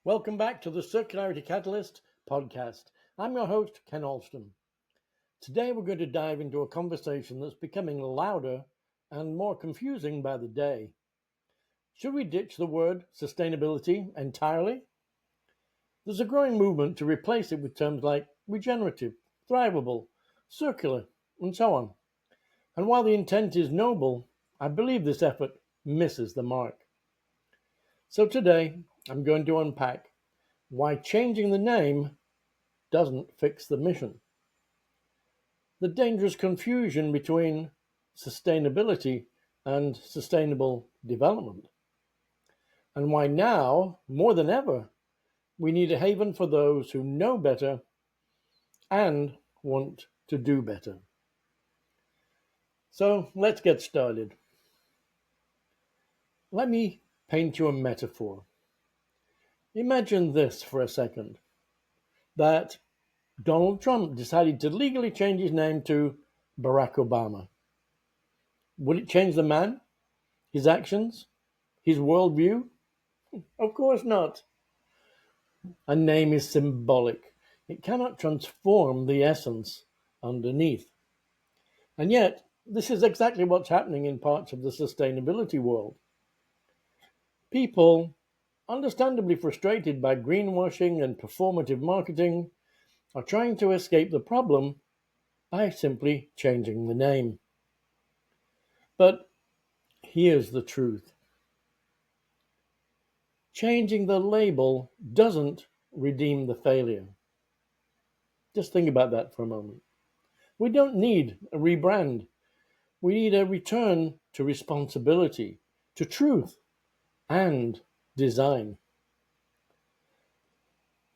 Welcome back to the Circularity Catalyst podcast. I'm your host, Ken Alston. Today we're going to dive into a conversation that's becoming louder and more confusing by the day. Should we ditch the word sustainability entirely? There's a growing movement to replace it with terms like regenerative, thrivable, circular, and so on. And while the intent is noble, I believe this effort misses the mark. So today I'm going to unpack why changing the name doesn't fix the mission. The dangerous confusion between sustainability and sustainable development. And why now, more than ever, we need a haven for those who know better and want to do better. So let's get started. Let me paint you a metaphor. Imagine this for a second, that Donald Trump decided to legally change his name to Barack Obama. Would it change the man, his actions, his worldview? Of course not. A name is symbolic. It cannot transform the essence underneath. And yet, this is exactly what's happening in parts of the sustainability world. People, understandably frustrated by greenwashing and performative marketing, are trying to escape the problem by simply changing the name. But here's the truth. Changing the label doesn't redeem the failure. Just think about that for a moment. We don't need a rebrand. We need a return to responsibility, to truth, and design.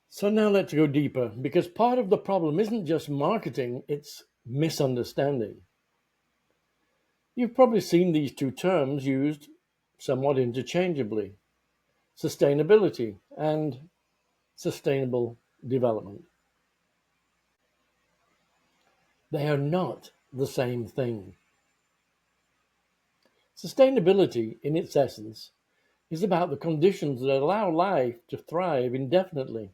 So now let's go deeper, because part of the problem isn't just marketing, it's misunderstanding. You've probably seen these two terms used somewhat interchangeably: sustainability and sustainable development. They are not the same thing. Sustainability, in its essence, is about the conditions that allow life to thrive indefinitely.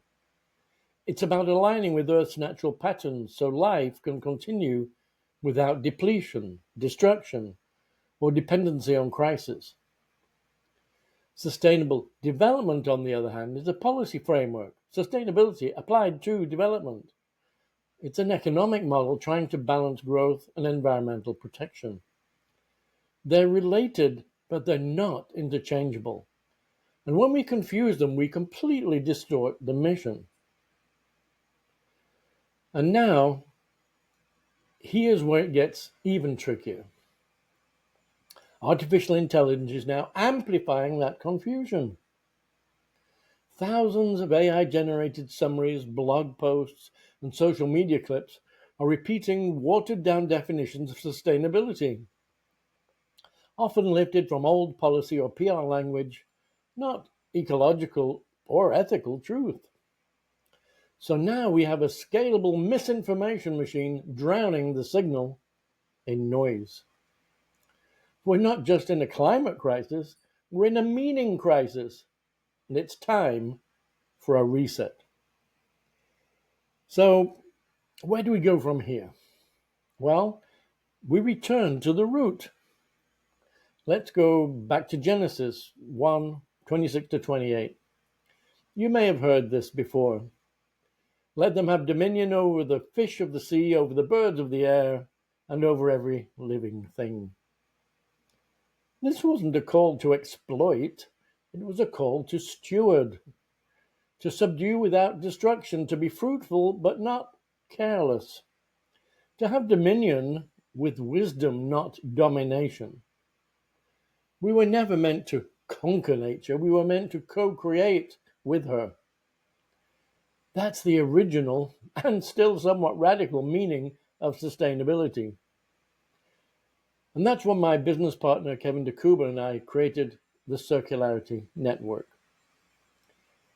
It's about aligning with Earth's natural patterns so life can continue without depletion, destruction, or dependency on crisis. Sustainable development, on the other hand, is a policy framework, sustainability applied to development. It's an economic model trying to balance growth and environmental protection. They're related, but they're not interchangeable. And when we confuse them, we completely distort the mission. And now, here's where it gets even trickier. Artificial intelligence is now amplifying that confusion. Thousands of AI-generated summaries, blog posts, and social media clips are repeating watered-down definitions of sustainability, often lifted from old policy or PR language, not ecological or ethical truth. So now we have a scalable misinformation machine drowning the signal in noise. We're not just in a climate crisis, we're in a meaning crisis, and it's time for a reset. So, where do we go from here? Well, we return to the root. Let's go back to Genesis 1:26 to 28. You may have heard this before. Let them have dominion over the fish of the sea, over the birds of the air, and over every living thing. This wasn't a call to exploit, it was a call to steward, to subdue without destruction, to be fruitful but not careless, to have dominion with wisdom, not domination. We were never meant to conquer nature, we were meant to co-create with her. That's the original and still somewhat radical meaning of sustainability. And that's when my business partner, Kevin DeCuba, and I created the Circularity Network.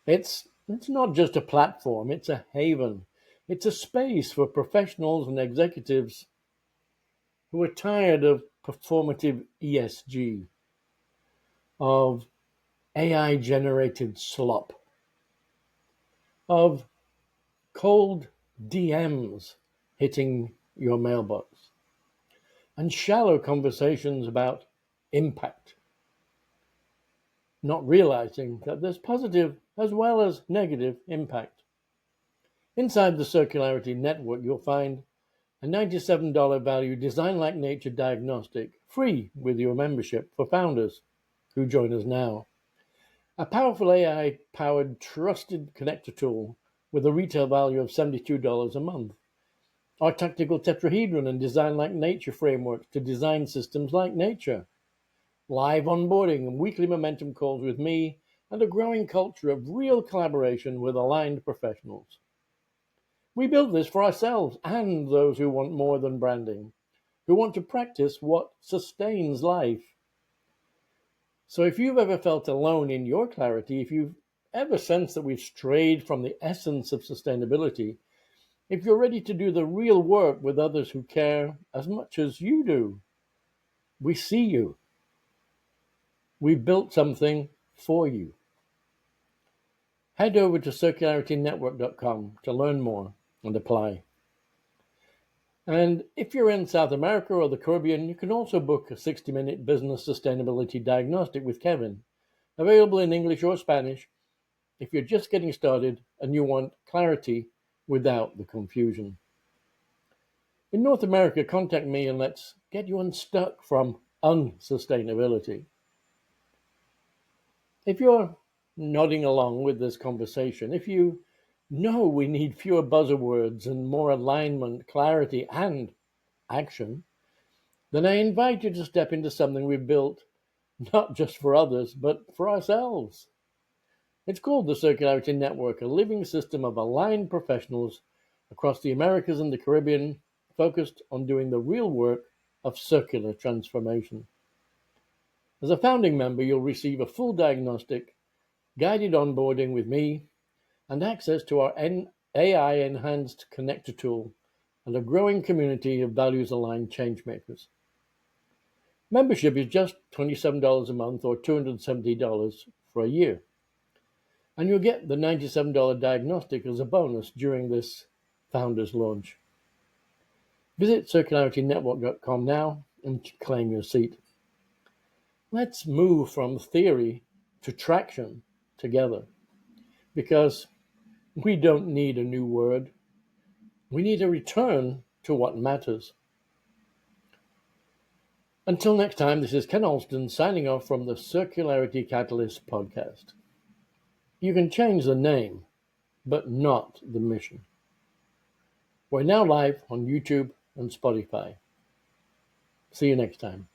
It's not just a platform, it's a haven. It's a space for professionals and executives who are tired of performative ESG, of AI-generated slop, of cold DMs hitting your mailbox and shallow conversations about impact, not realizing that there's positive as well as negative impact. Inside the Circularity Network, you'll find a $97 value Design Like Nature diagnostic, free with your membership for founders who join us now. A powerful AI-powered trusted connector tool with a retail value of $72 a month. Our tactical tetrahedron and Design Like Nature frameworks to design systems like nature. Live onboarding and weekly momentum calls with me, and a growing culture of real collaboration with aligned professionals. We built this for ourselves and those who want more than branding, who want to practice what sustains life. So if you've ever felt alone in your clarity, if you've ever sensed that we've strayed from the essence of sustainability, if you're ready to do the real work with others who care as much as you do, we see you. We've built something for you. Head over to circularitynetwork.com to learn more and apply. And if you're in South America or the Caribbean, you can also book a 60-minute business sustainability diagnostic with Kevin, available in English or Spanish if you're just getting started and you want clarity without the confusion. In North America, contact me and let's get you unstuck from unsustainability. If you're nodding along with this conversation, if you know we need fewer buzzwords and more alignment, clarity, and action, then I invite you to step into something we've built not just for others, but for ourselves. It's called the Circularity Network, a living system of aligned professionals across the Americas and the Caribbean, focused on doing the real work of circular transformation. As a founding member, you'll receive a full diagnostic, guided onboarding with me, and access to our AI-enhanced connector tool and a growing community of values-aligned changemakers. Membership is just $27 a month or $270 for a year. And you'll get the $97 diagnostic as a bonus during this founders launch. Visit circularitynetwork.com now and claim your seat. Let's move from theory to traction together, because we don't need a new word. We need a return to what matters. Until next time, this is Ken Alston signing off from the Circularity Catalyst podcast. You can change the name, but not the mission. We're now live on YouTube and Spotify. See you next time.